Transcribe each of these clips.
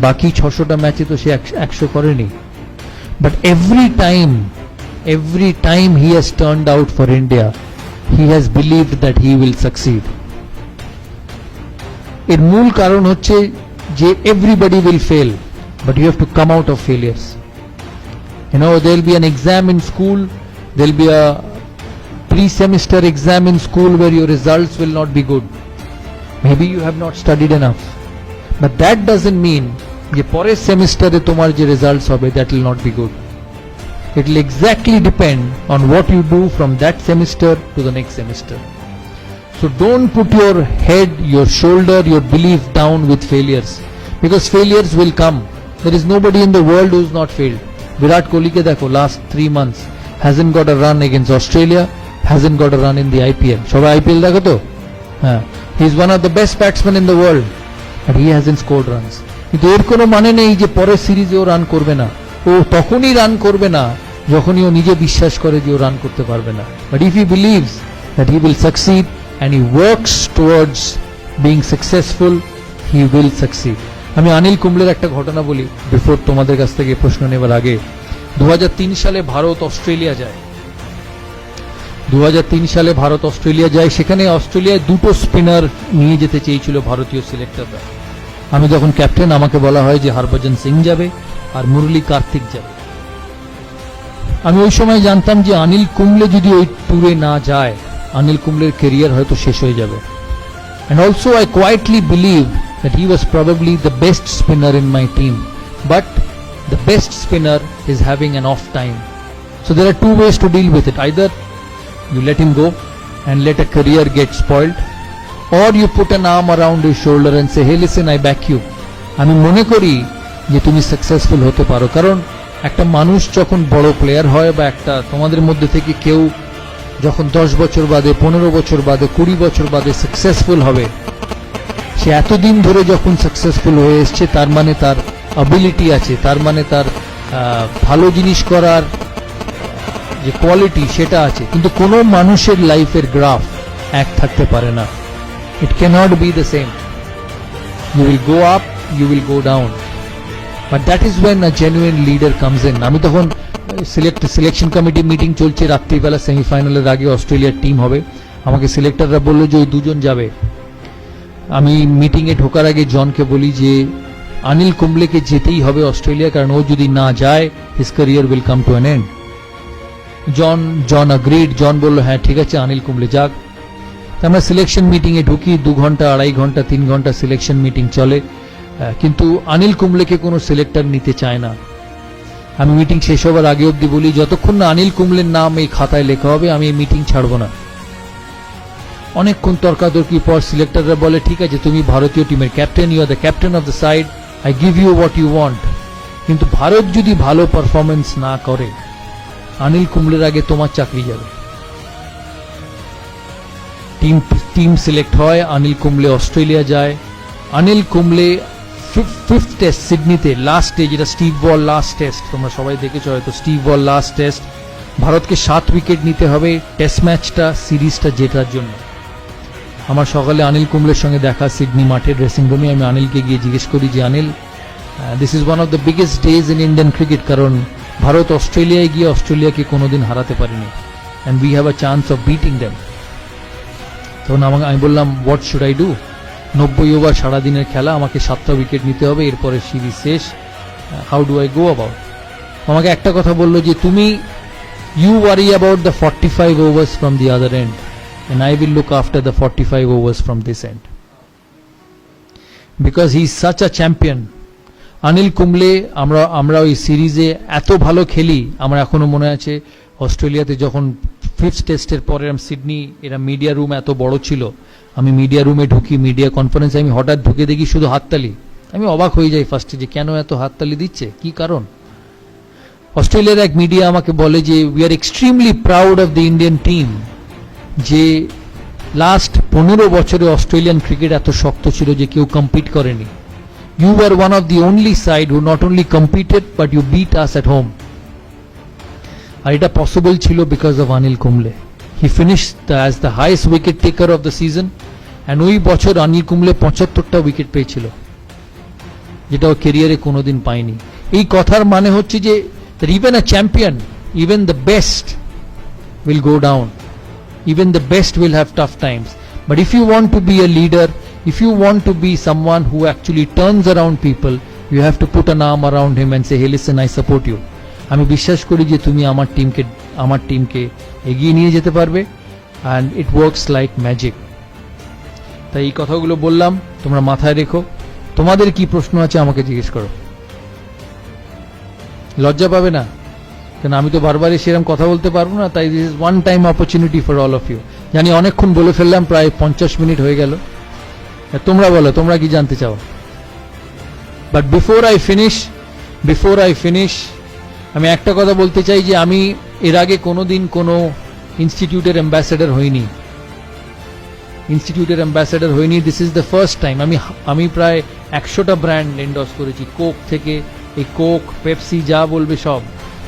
বাকি 600টা ম্যাচে তো সে 100 করেনি। But every time he has turned out for India, he has believed that he will succeed. এর মূল কারণ হচ্ছে যে everybody will fail, but you have to come out of failures. You know, there will be an exam in school, there will be a pre-semester exam in school where your results will not be good. Maybe you have not studied enough, but that doesn't mean যে পরের সেমিস্টারে তোমার যে results হবে that will not be good. It will exactly depend on what you do from that semester to the next semester. So don't put your head, your shoulder, your belief down with failures, because failures will come. There is nobody in the world who has not failed. Virat Kohli ke dekho, last 3 months hasn't got a run against Australia, hasn't got a run in the IPL. Shobai IPL dekho to? He is one of the best batsmen in the world, but he hasn't scored runs. কিন্তু এর কোনো মানে নেই যে পরের সিরিজে ও run করবে না। ও তখনই রান করবে না যখনই ও নিজে বিশ্বাস করে যে ও রান করতে পারবে না। But if he believes that he will succeed and he works towards being successful, he will succeed. আমি অনিল কুম্বলের একটা ঘটনা বলি বিফোর তোমাদের কাছ থেকে প্রশ্ন নেবার আগে। 2003 সালে ভারত অস্ট্রেলিয়া যায়। 2003 সালে ভারত অস্ট্রেলিয়া যায়, সেখানে অস্ট্রেলিয়ায় দুটো স্পিনার নিয়ে যেতে চেয়েছিল ভারতীয় সিলেক্টররা। আমি যখন ক্যাপ্টেন, আমাকে বলা হয় যে হরভজন সিং যাবে আর মুরলী কার্তিক যাবে। আমি ওই সময় জানতাম যে অনিল কুম্বলে যদি ওই ট্যুরে না যায়, অনিল কুম্বলের ক্যারিয়ার হয়তো শেষ হয়ে যাবে। And also I quietly believe that he was probably the best spinner in my team, but the best spinner is having an off time. So there are two ways to deal with it. Either you let him go and let a career get spoiled, or you put an arm around his shoulder and say, hey listen, I back you. আমি মনে করি যে তুমি successful হতে পারো। কারণ একটা মানুষ যখন বড় প্লেয়ার হয়, বা একটা তোমাদের মধ্যে থেকে কেউ যখন 10 বছর বাদে, 15 বছর বাদে, 20 বছর বাদে সাকসেসফুল হবে, সে এতদিন ধরে যখন সাকসেসফুল হয়ে এসছে, তার মানে তার অ্যাবিলিটি আছে, তার মানে তার ভালো জিনিস করার যে কোয়ালিটি সেটা আছে। কিন্তু কোনো মানুষের লাইফের গ্রাফ এক থাকতে পারে না। It cannot be the same. You will go up, you will go down. But that is when a genuine leader comes in. আমি তখন সিলেকশন কমিটি মিটিং চলছে, রাত্রিবেলা সেমিফাইনালের আগে অস্ট্রেলিয়ার টিম হবে। আমাকে সিলেক্টররা বললো যে ওই দুজন যাবে। আমি মিটিংয়ে ঢোকার আগে জনকে বলি যে অনিল কুম্বলেকে যেতেই হবে অস্ট্রেলিয়া, কারণ ও যদি না যায় his career will come to an end. John agreed. John বললো হ্যাঁ ঠিক আছে, অনিল কুম্বলে যাক। আমরা সিলেকশন মিটিংয়ে ঢুকি, 2 ঘন্টা, 2.5 ঘন্টা, 3 ঘন্টা সিলেকশন মিটিং চলে, কিন্তু অনিল কুম্বলেকে কোনো সিলেক্টর নিতে চায় না। আমি মিটিং শেষ হবার আগে অবধি বলি, যতক্ষণ না অনিল কুম্বলের নাম এই খাতায় লেখা হবে আমি এই মিটিং ছাড়বো না। অনেকক্ষণ তর্কাতর্কি পর সিলেক্টররা বলে ঠিক আছে, তুমি ভারতীয় টিমের captain, you are the captain of the side, I give you what you want. কিন্তু ভারত যদি ভালো পারফরমেন্স না করে, অনিল কুম্বলের আগে তোমার চাকরি যাবে। টিম সিলেক্ট হয়, অনিল কুম্বলে অস্ট্রেলিয়া যায়। অনিল কুম্বলে 5th টেস্ট সিডনিতে, লাস্টে, যেটা স্টিভ ওয়াল লাস্ট টেস্ট, তোমরা সবাই দেখেছো হয়তো, স্টিভ ওয়াল লাস্ট টেস্ট, ভারতকে 7 উইকেট নিতে হবে টেস্ট ম্যাচটা, সিরিজটা জেতার জন্য। আমার সকালে অনিল কুম্বলের সঙ্গে দেখা সিডনি মাঠের ড্রেসিং রুমে। আমি অনিলকে গিয়ে জিজ্ঞেস করি যে Anil, this is one of the biggest days in Indian cricket, কারণ ভারত অস্ট্রেলিয়ায় গিয়ে অস্ট্রেলিয়াকে কোনোদিন হারাতে পারেনি, and we have a chance of beating them. তখন আমি বললাম what should I do, 90 over সারাদিনের খেলা, আমাকে 7টা উইকেট নিতে হবে, এরপরে সিরিজ শেষ, how do I go about. আমাকে একটা কথা বললো যে তুমি you worry about the 45 overs from the other end, and I will look after the 45 overs from this end, because he is such a champion. Anil Kumble, আমরা ওই সিরিজে এত ভালো খেলি। আমার এখনো মনে আছে অস্ট্রেলিয়াতে যখন 5th টেস্টের পরে সিডনি, এরা মিডিয়া রুম এত বড় ছিল, আমি মিডিয়া রুমে ঢুকি, মিডিয়া কনফারেন্সে আমি হঠাৎ ঢুকে দেখি শুধু হাততালি। আমি অবাক হয়ে যাই ফার্স্টে যে কেন এত হাততালি দিচ্ছে, কি কারণ। অস্ট্রেলিয়ার এক মিডিয়া আমাকে বলে যে we are extremely proud of the Indian team, যে লাস্ট 15 বছরে অস্ট্রেলিয়ান ক্রিকেট এত শক্ত ছিল যে কেউ কম্পিট করেনি। You are one of the only side who not only competed but you beat us at home. আর এটা পসিবল ছিল because of Anil Kumble. He finished as the highest wicket taker of the season, and ওই বছর Anil Kumble 75টা wicket পেয়েছিল। যেটা ও ক্যারিয়ারে কোনোদিন পায়নি। এই কথার মানে হচ্ছে যে even a champion, even the best will go down, even the best will have tough times, but if you want to be a leader, if you want to be someone who actually turns around people, you have to put an arm around him and say, hey listen, I support you. আমি বিশ্বাস করি যে তুমি আমার টিমকে এগিয়ে নিয়ে যেতে পারবে, and it works like magic. তাই এই কথাগুলো বললাম, তোমরা মাথায় রেখো। তোমাদের কি প্রশ্ন আছে আমাকে জিজ্ঞেস করো, লজ্জা পাবে না, কেন আমি তো বারবার সেরকম কথা বলতে পারবো না। তাই this is one time opportunity for all of you. জানি অনেকক্ষণ বলে ফেললাম, প্রায় 50 মিনিট হয়ে গেল। তোমরা বলো, তোমরা কি জানতে চাও? বাট বিফোর আই ফিনিশ আমি একটা কথা বলতে চাই যে আমি এর আগে কোনোদিন কোনো ইনস্টিটিউটের অ্যাম্বাসেডর হইনি। This is the first time. আমি প্রায় 100টা ব্র্যান্ড এন্ডোর্স করেছি, কোক থেকে, এই কোক, পেপসি, যা বলবে সব।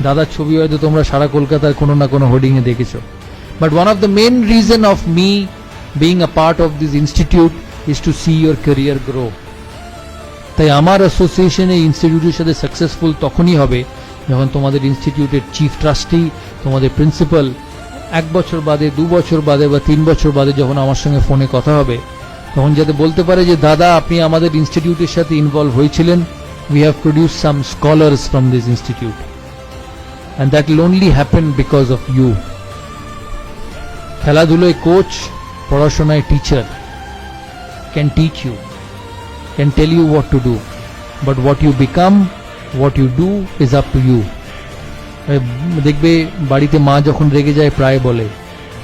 দাদার ছবি হয়তো তোমরা সারা কলকাতার কোনো না কোনো হোর্ডিং এ দেখেছো। But one of the main reason of me being a part of this institute is to see your career grow. তাই আমার অ্যাসোসিয়েশন এই ইনস্টিটিউটের সাথে সাকসেসফুল তখনই হবে যখন তোমাদের ইনস্টিটিউটের চিফ ট্রাস্টি, তোমাদের প্রিন্সিপাল 1 বছর বাদে, 2 বছর বাদে বা 3 বছর বাদে যখন আমার সঙ্গে ফোনে কথা হবে, তখন যাতে বলতে পারে যে দাদা আপনি আমাদের ইনস্টিটিউটের সাথে ইনভলভ হয়েছিলেন, we have produced some scholars from this institute, and that will only happen because of you. খেলাধুলায় কোচ, পড়াশোনায় teacher can teach you, can tell you what to do, but what you become, what you do is up to you. দেখবে বাড়িতে মা যখন রেগে যায় প্রায় বলে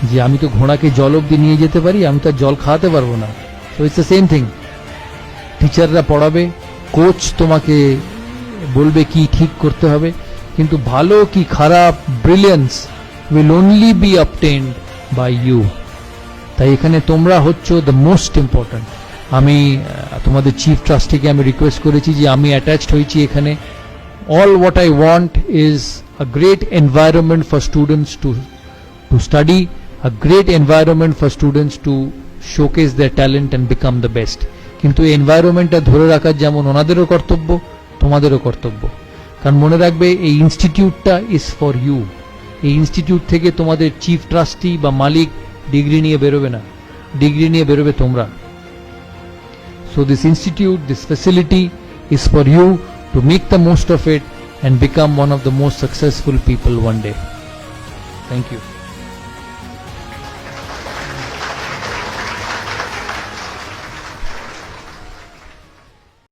যে আমি তো ঘোড়াকে জল অব্দি নিয়ে যেতে পারি, আমি তো জল খাওয়াতে পারবো না। So it's the same thing. টিচাররা পড়াবে, কোচ তোমাকে বলবে কি ঠিক করতে হবে, কিন্তু ভালো কি খারাপ, brilliance will only be obtained by you. তাই এখানে তোমরা হচ্ছে দ্য মোস্ট ইম্পর্ট্যান্ট। আমি তোমাদের চিফ ট্রাস্টিকে আমি রিকোয়েস্ট করেছি যে আমি অ্যাটাচড হয়েছি এখানে। All what I want is a great environment for students to study, a great environment for students to showcase their talent and become the best. কিন্তু এই এনভায়রনমেন্টটা ধরে রাখার যেমন ওনাদেরও কর্তব্য, তোমাদেরও কর্তব্য। কারণ মনে রাখবে এই ইনস্টিটিউটটা ইজ ফর ইউ। এই ইনস্টিটিউট থেকে তোমাদের চিফ ট্রাস্টি বা মালিক ডিগ্রি নিয়ে বেরোবে না, ডিগ্রি নিয়ে বেরোবে তোমরা। So this institute, this facility is for you to make the most of it and become one of the most successful people one day. Thank you.